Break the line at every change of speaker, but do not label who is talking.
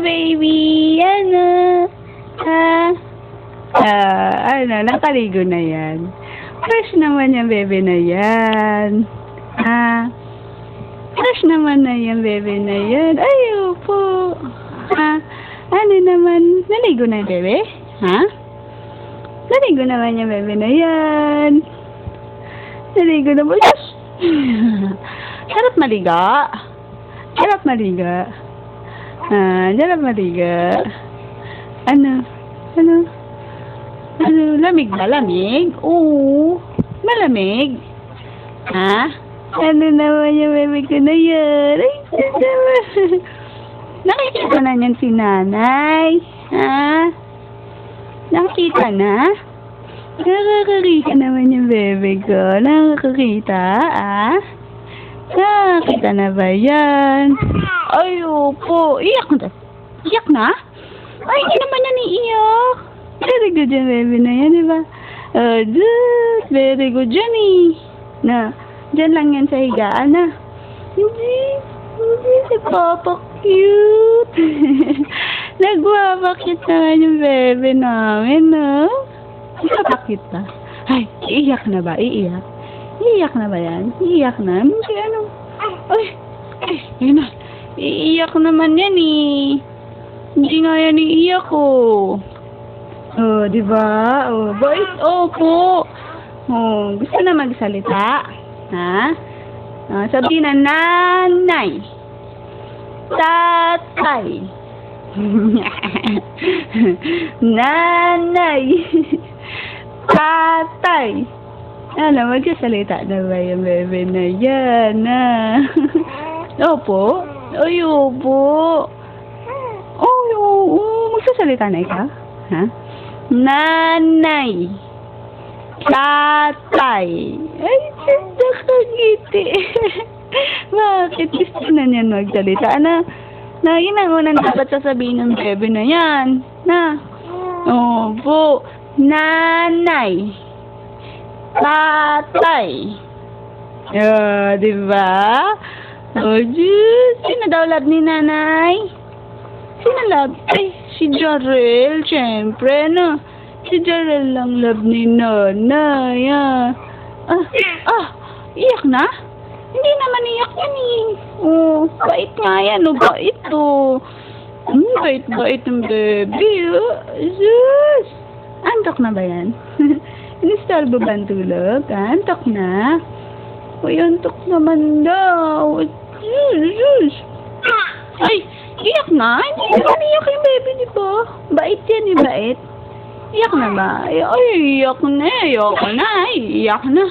baby? Ano? Ha? Nakaligo na yan. Fresh naman yung bebe na yan. Ha? Fresh naman na yung bebe na yan. Ay, opo. Ha? Ano naman? Naligo na yung bebe? Ha? Naligo naman yung bebe na yan. Naligo na ba? Yes! Sarap maliga. Sarap maliga. Sarap maliga. Ano? Lamig ba? Lamig? Oo. Malamig? Ha? Ano naman yung bebe ko na yan? Ay, naman. Nakikita na niyan si nanay. Ha? Nakikita na? Nakakakita naman yung bebe ko. Nakakakita, ah? Nakakita na ba yan? Ay, opo. Iyak na. Iyak na? Ay, hindi naman yan iiyak. Very good yung bebe na yan, diba? Very good yan eh. Na, dyan lang yan sa higaan na. Hindi si Papa cute. Nagwapakit naman yung bebe namin, no? Nagwapakit pa. Ay, iiyak na ba? Iiyak? Iiyak na ba yan? Iiyak na? Hindi ano? Ay, yun na. Iiyak naman yan eh. Hindi nga yan iiyak oh. Oh, diba? Oh, boys, opo. Oh, gusto na magsalita? Ha? Sabihin na nanay. Tatay. Nanay. Tatay. Ano, magsasalita na ba yung bebe na yan? Opo? Ay, opo. Oh, oo. Magsasalita na ikaw? Ha? Nanay. Tatay. Ay, nakangiti. Bakit gusto na niyan magsalita? Ano? Yun ang unang dapat sasabihin ng bebe na yan. Na? Opo. Nanay. Tatay. Diba? Oh, Diyos. Sino daw love ni nanay? Sino love? Ay, si Jarel. Siyempre, no? Si Jarel lang love ni nanay, iyak na? Hindi naman iyak yan eh. Oh, bait nga yan, oh, bait oh. Bait ng baby, oh. Sus! Antok na ba yan? Inistorbo ba ang tulog? Antok na? Uy, antok naman daw. Sus! Ay, iyak na? Hindi naman iyak yung baby, di ba? Bait yan eh, bait. Iyak na ba? Ay, iyak na. Iyak na.